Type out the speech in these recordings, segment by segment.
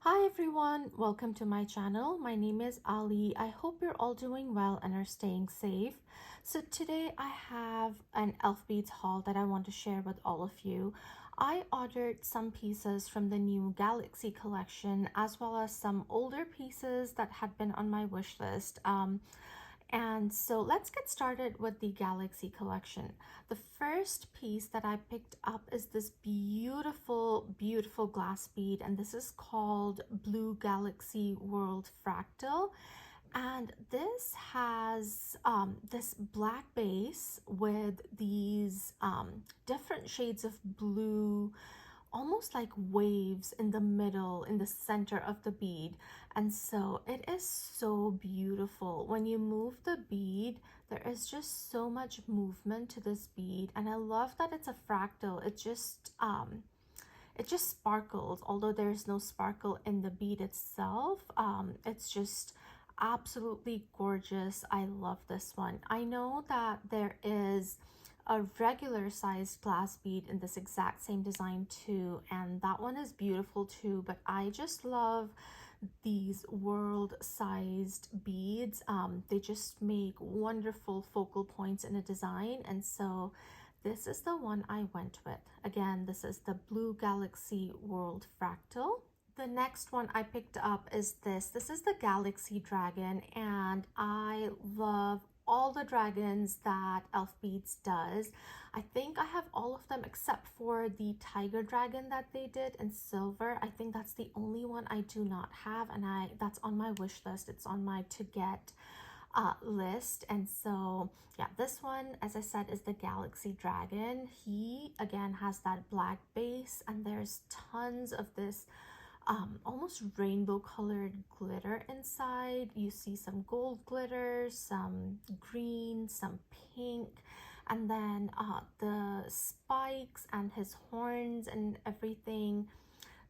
Hi everyone, welcome to my channel. My name is Aali. I hope you're all doing well and are staying safe. So today I have an ElfBeads haul that I want to share with all of you. I ordered some pieces from the new Galaxy collection as well as some older pieces that had been on my wish list. And so let's get started with the Galaxy collection. The first piece that I picked up is this beautiful glass bead, and this is called Blue Galaxy World Fractal. And this has this black base with these different shades of blue, almost like waves in the middle, in the center of the bead. And so it is so beautiful. When you move the bead, there is just so much movement to this bead. And I love that it's a fractal. It just sparkles, although there's no sparkle in the bead itself. It's just absolutely gorgeous. I love this one. I know that there is a regular sized glass bead in this exact same design too, and that one is beautiful too, but I just love these world sized beads. They just make wonderful focal points in a design, and so this is the one I went with. Again, this is the Blue Galaxy World Fractal. The next one I picked up is this. This is the Galaxy Dragon, and I love all the dragons that ElfBeads does. I think I have all of them except for the tiger dragon that they did in silver. I think that's the only one I do not have, and that's on my wish list. It's on my to get list. And so yeah, this one, as I said, is the Galaxy Dragon. He again has that black base, and there's tons of this almost rainbow colored glitter inside. You see some gold glitter, some green, some pink, and then the spikes and his horns and everything,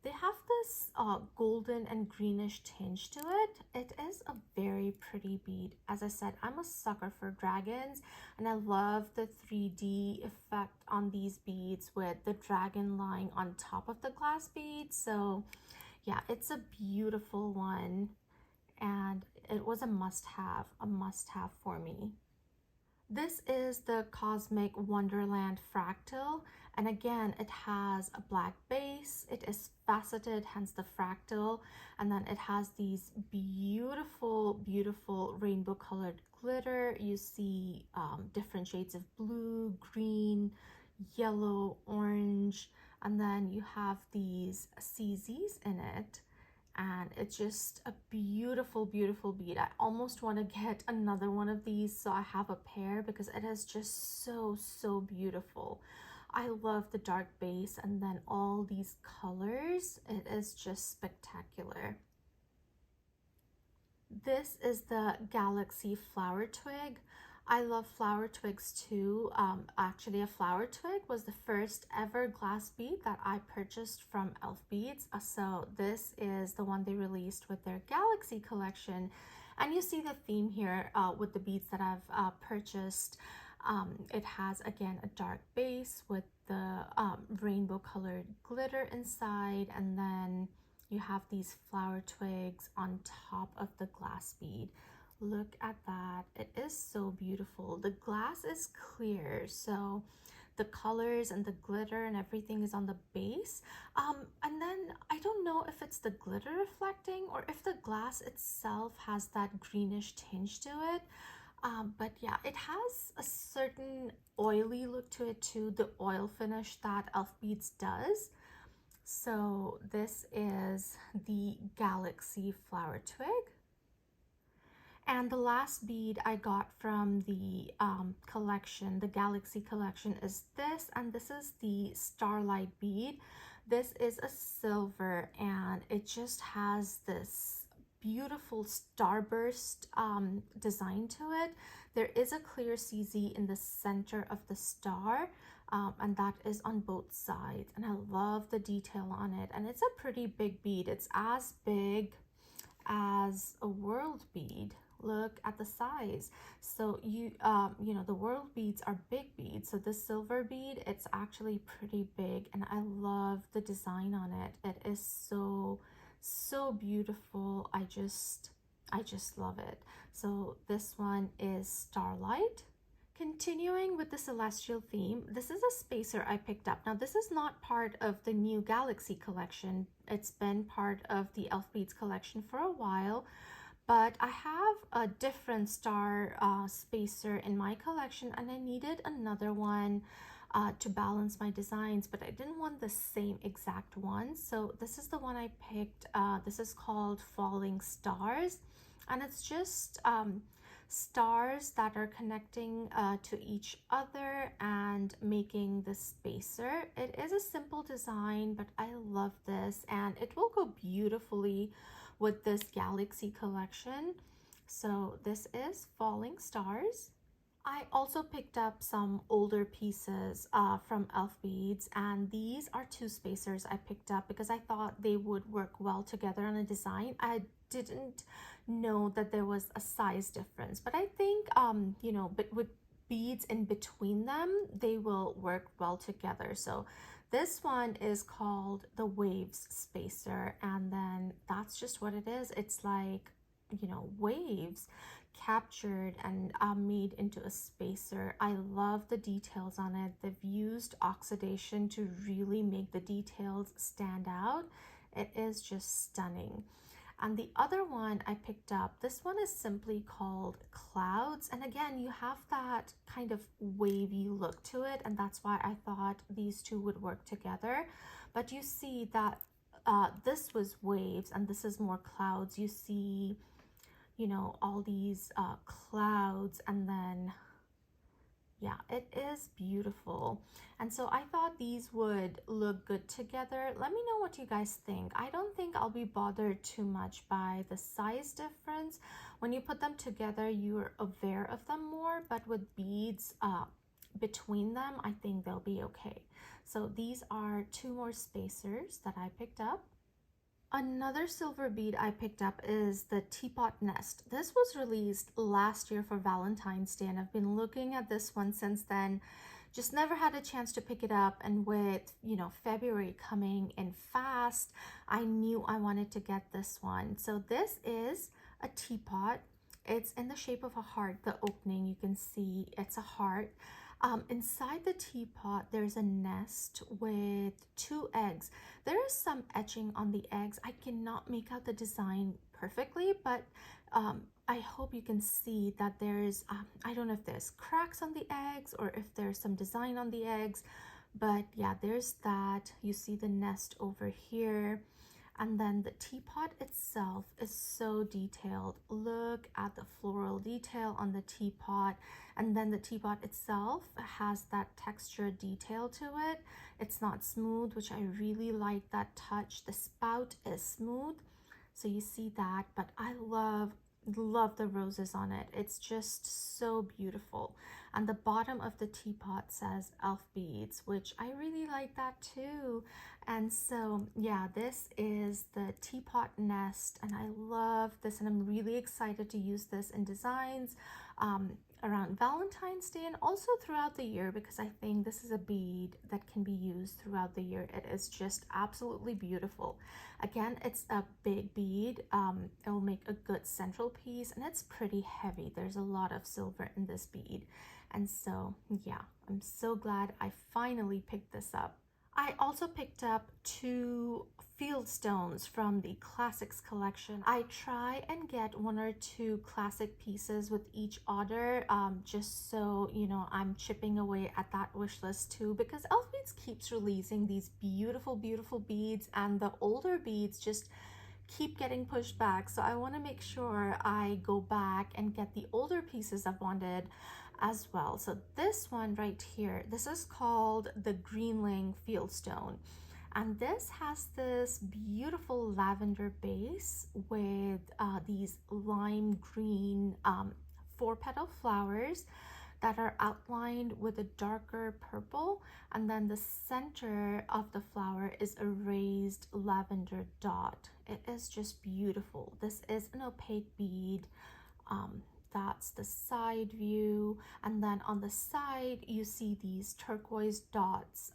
they have this golden and greenish tinge to it. It is a very pretty bead. As I said, I'm a sucker for dragons, and I love the 3D effect on these beads with the dragon lying on top of the glass bead. So yeah, it's a beautiful one, and it was a must-have for me. This is the Cosmic Wonderland Fractal, and again, it has a black base. It is faceted, hence the fractal, and then it has these beautiful rainbow colored glitter. You see different shades of blue, green, yellow, orange, and then you have these CZs in it, and it's just a beautiful bead. I almost want to get another one of these so I have a pair, because it is just so beautiful. I love the dark base and then all these colors. It is just spectacular. This is the Galaxy Flower Twig. I love flower twigs too. Actually, a flower twig was the first ever glass bead that I purchased from ElfBeads. So this is the one they released with their Galaxy collection. And you see the theme here with the beads that I've purchased. It has, again, a dark base with the rainbow colored glitter inside, and then you have these flower twigs on top of the glass bead. Look at that. It is so beautiful. The glass is clear, so the colors and the glitter and everything is on the base. And then I don't know if it's the glitter reflecting or if the glass itself has that greenish tinge to it. But yeah, it has a certain oily look to it too, the oil finish that ElfBeads does. So this is the Galaxy Flower Twig. And the last bead I got from the collection, the Galaxy collection, is this, and this is the Starlight bead. This is a silver, and it just has this beautiful starburst design to it. There is a clear CZ in the center of the star, and that is on both sides, and I love the detail on it. And it's a pretty big bead. It's as big as a world bead. Look at the size. So you know, the world beads are big beads, so this silver bead, it's actually pretty big, and I love the design on it. It is so so beautiful. I just love it. So this one is Starlight. Continuing with the celestial theme, this is a spacer I picked up. Now, this is not part of the new Galaxy collection. It's been part of the ElfBeads collection for a while, but I have a different star spacer in my collection, and I needed another one to balance my designs, but I didn't want the same exact one. So this is the one I picked. This is called Falling Stars, and it's just stars that are connecting to each other and making the spacer. It is a simple design, but I love this, and it will go beautifully with this Galaxy collection. So this is Falling Stars. I also picked up some older pieces from ElfBeads, and these are two spacers I picked up because I thought they would work well together on a design. I didn't know that there was a size difference, but I think you know, but with beads in between them, they will work well together. So this one is called the Waves spacer, and then that's just what it is. It's like, you know, waves captured and made into a spacer. I love the details on it. They've used oxidation to really make the details stand out. It is just stunning. And the other one I picked up, this one is simply called Clouds. And again, you have that kind of wavy look to it. And that's why I thought these two would work together. But you see that this was waves and this is more clouds. You see, you know, all these clouds, and then yeah, it is beautiful. And so I thought these would look good together. Let me know what you guys think. I don't think I'll be bothered too much by the size difference. When you put them together, you're aware of them more, but with beads between them, I think they'll be okay. So these are two more spacers that I picked up. Another silver bead I picked up is the Teapot Nest. This was released last year for Valentine's Day, and I've been looking at this one since then. Just never had a chance to pick it up, and with, you know, February coming in fast, I knew I wanted to get this one. So this is a teapot. It's in the shape of a heart. The opening, you can see it's a heart. Inside the teapot, there's a nest with 2 eggs. There is some etching on the eggs. I cannot make out the design perfectly, but I hope you can see that there's, I don't know if there's cracks on the eggs or if there's some design on the eggs, but yeah, there's that. You see the nest over here. And then the teapot itself is so detailed. Look at the floral detail on the teapot. And then the teapot itself has that texture detail to it. It's not smooth, which I really like that touch. The spout is smooth, so you see that, but I love the roses on it. It's just so beautiful. And the bottom of the teapot says ElfBeads, which I really like that too. And so yeah, this is the Teapot Nest, and I love this, and I'm really excited to use this in designs around Valentine's Day and also throughout the year, because I think this is a bead that can be used throughout the year. It is just absolutely beautiful. Again, it's a big bead. It will make a good central piece, and it's pretty heavy. There's a lot of silver in this bead. And so yeah, I'm so glad I finally picked this up. I also picked up 2 Fieldstones from the Classics collection. I try and get 1 or 2 classic pieces with each order, just so, you know, I'm chipping away at that wish list too, because ElfBeads keeps releasing these beautiful, beautiful beads, and the older beads just keep getting pushed back. So I want to make sure I go back and get the older pieces I've wanted as well. So this one right here, this is called the Greenling Fieldstone, and this has this beautiful lavender base with these lime green 4-petal flowers that are outlined with a darker purple, and then the center of the flower is a raised lavender dot. It is just beautiful. This is an opaque bead. That's the side view, and then on the side you see these turquoise dots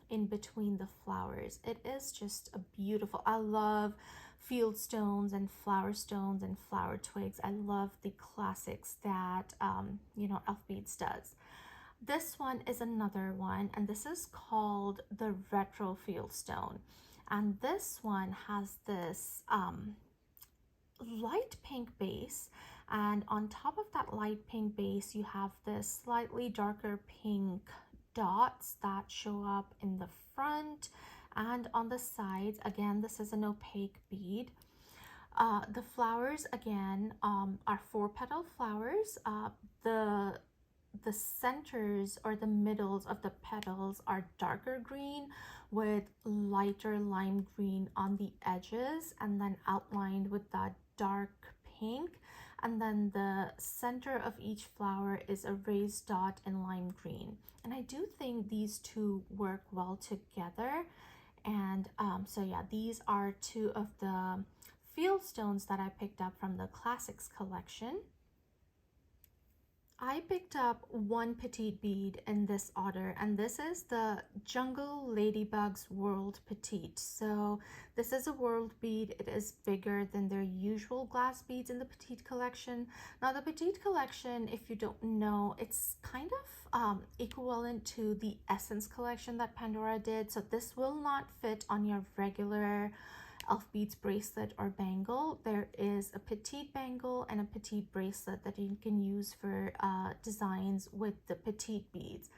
in between the flowers. It is just a beautiful, I love Fieldstones and flower stones and flower twigs. I love the classics that, you know, ElfBeads does. This one is another one, and this is called the Retro Fieldstone. And this one has this light pink base, and on top of that light pink base you have this slightly darker pink dots that show up in the front and on the sides. Again, this is an opaque bead. The flowers again are 4-petal flowers. The centers or the middles of the petals are darker green with lighter lime green on the edges, and then outlined with that dark pink. And then the center of each flower is a raised dot in lime green. And I do think these two work well together. And so yeah, these are two of the Fieldstones that I picked up from the Classics collection. I picked up one petite bead in this order, and this is the Jungle Ladybug's World Petite. So this is a world bead. It is bigger than their usual glass beads in the Petite Collection. Now the Petite Collection, if you don't know, it's kind of equivalent to the Essence collection that Pandora did. So this will not fit on your regular ElfBeads bracelet or bangle. There is a petite bangle and a petite bracelet that you can use for designs with the petite beads.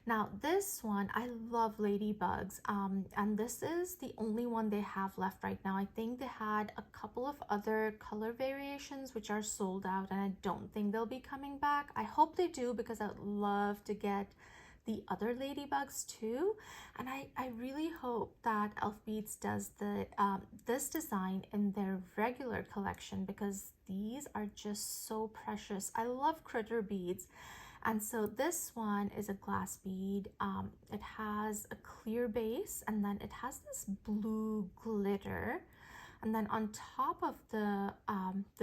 Now this one, I love ladybugs, and this is the only one they have left right now. I think they had a couple of other color variations which are sold out, and I don't think they'll be coming back. I hope they do, because I would love to get the other ladybugs too. And I really hope that ElfBeads does the this design in their regular collection, because these are just so precious. I love critter beads. And so this one is a glass bead. It has a clear base, and then it has this blue glitter. And then on top of the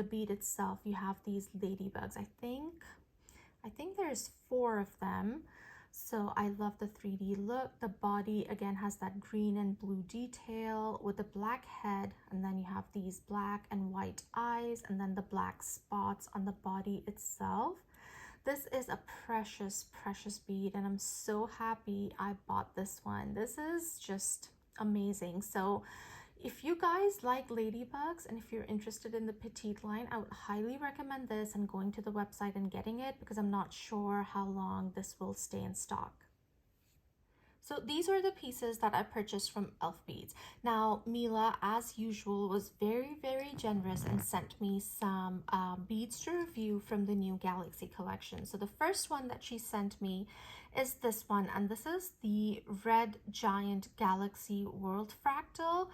bead itself, you have these ladybugs. I think there's 4 of them. So I love the 3D look. The body again has that green and blue detail with the black head, and then you have these black and white eyes, and then the black spots on the body itself. This is a precious, precious bead, and I'm so happy I bought this one. This is just amazing. So if you guys like ladybugs and if you're interested in the petite line, I would highly recommend this and going to the website and getting it, because I'm not sure how long this will stay in stock. So these are the pieces that I purchased from ElfBeads. Now, Mila, as usual, was very, very generous and sent me some beads to review from the new Galaxy collection. So the first one that she sent me is this one, and this is the Red Giant Galaxy World Fractal.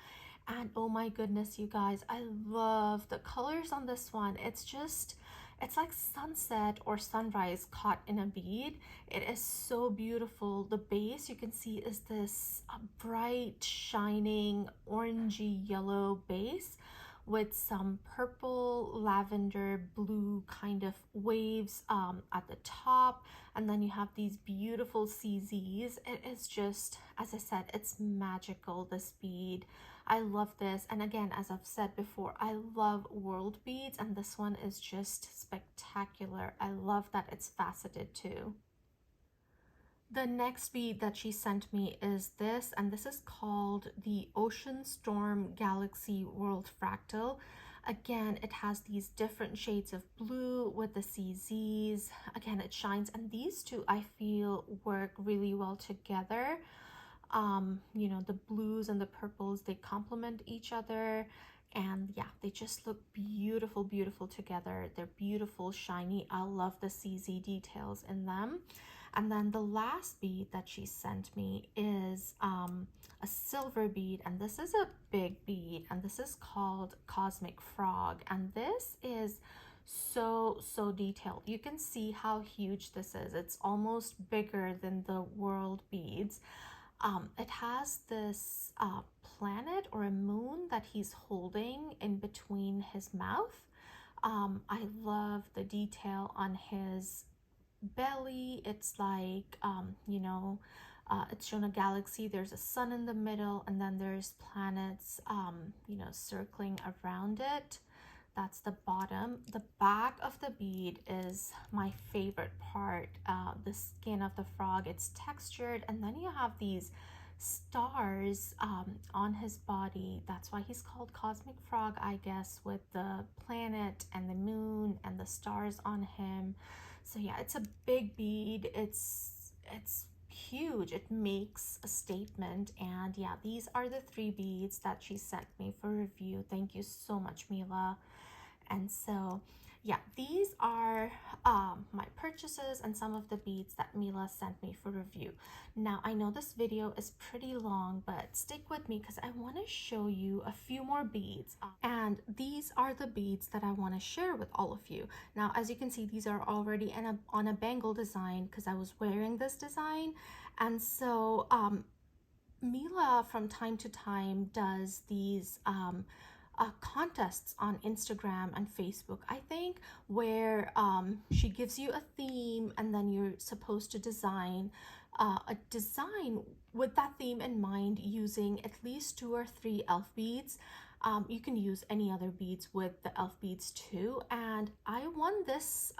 And oh my goodness, you guys, I love the colors on this one. It's like sunset or sunrise caught in a bead. It is so beautiful. The base, you can see, is this bright, shining, orangey yellow base with some purple, lavender, blue kind of waves at the top. And then you have these beautiful CZs. It is just, as I said, it's magical, this bead. I love this. And again, as I've said before, I love world beads, and this one is just spectacular. I love that it's faceted too. The next bead that she sent me is this, and this is called the Ocean Storm Galaxy World Fractal. Again, it has these different shades of blue with the CZs. Again, it shines, and these two I feel work really well together. You know, the blues and the purples, they complement each other, and yeah, they just look beautiful, beautiful together. They're beautiful, shiny. I love the CZ details in them. And then the last bead that she sent me is a silver bead, and this is a big bead, and this is called Cosmic Frog, and this is so detailed. You can see how huge this is. It's almost bigger than the world beads. It has this planet or a moon that he's holding in between his mouth. I love the detail on his belly. It's like, you know, it's shown a galaxy, there's a sun in the middle, and then there's planets, you know, circling around it. That's the bottom. The back of the bead is my favorite part. The skin of the frog, it's textured, and then you have these stars on his body. That's why he's called Cosmic Frog, I guess, with the planet and the moon and the stars on him. So yeah, it's a big bead. It's huge. It makes a statement. And yeah, these are the 3 beads that she sent me for review. Thank you so much, Mila. And so yeah, these are my purchases and some of the beads that Mila sent me for review. Now I know this video is pretty long, but stick with me because I want to show you a few more beads, and these are the beads that I want to share with all of you. Now as you can see, these are already on a bangle design because I was wearing this design. And so Mila from time to time does these contests on Instagram and Facebook, I think, where she gives you a theme and then you're supposed to design a design with that theme in mind using at least 2 or 3 elf beads. You can use any other beads with the elf beads too. And I won this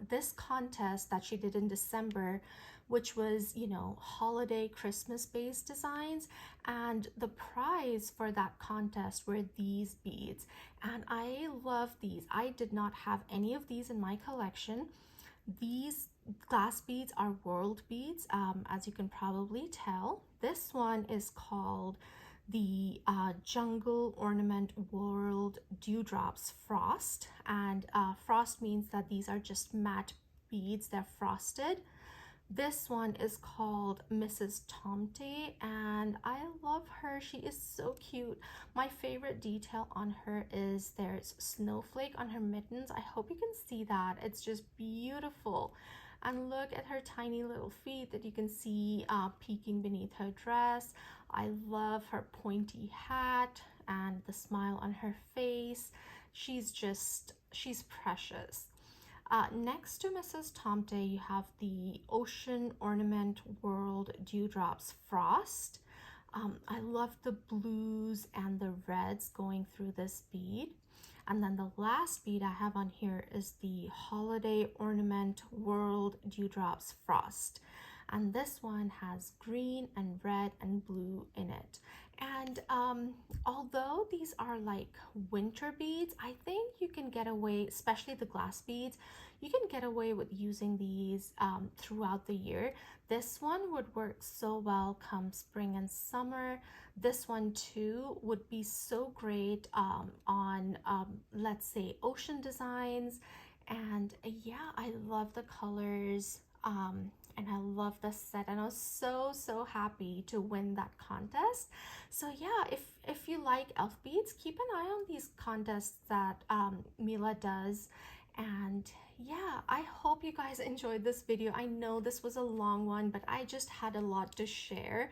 this contest that she did in December, which was, you know, holiday Christmas based designs, and the prize for that contest were these beads, and I love these. I did not have any of these in my collection. These glass beads are world beads, as you can probably tell. This one is called the Jungle Ornament World Dewdrops Frost, and frost means that these are just matte beads, they're frosted. This one is called Mrs. Tomte, and I love her. She is so cute. My favorite detail on her is there's snowflake on her mittens. I hope you can see that. It's just beautiful. And look at her tiny little feet that you can see peeking beneath her dress. I love her pointy hat and the smile on her face. She's precious. Next to Mrs. Tomte, you have the Ocean Ornament World Dewdrops Frost. I love the blues and the reds going through this bead. And then the last bead I have on here is the Holiday Ornament World Dewdrops Frost. And this one has green and red and blue in it. And although these are like winter beads, I think you can get away, especially the glass beads, you can get away with using these throughout the year. This one would work so well come spring and summer. This one too would be so great on let's say ocean designs. And yeah, I love the colors. And I love the set, and I was so happy to win that contest. So yeah, if you like elf beads, keep an eye on these contests that Mila does. And yeah, I hope you guys enjoyed this video. I know this was a long one, but I just had a lot to share.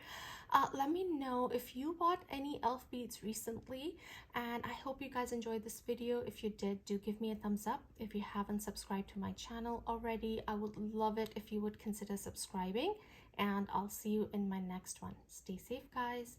Let me know if you bought any elf beads recently, and I hope you guys enjoyed this video. If you did, do give me a thumbs up. If you haven't subscribed to my channel already, I would love it if you would consider subscribing, and I'll see you in my next one. Stay safe, guys.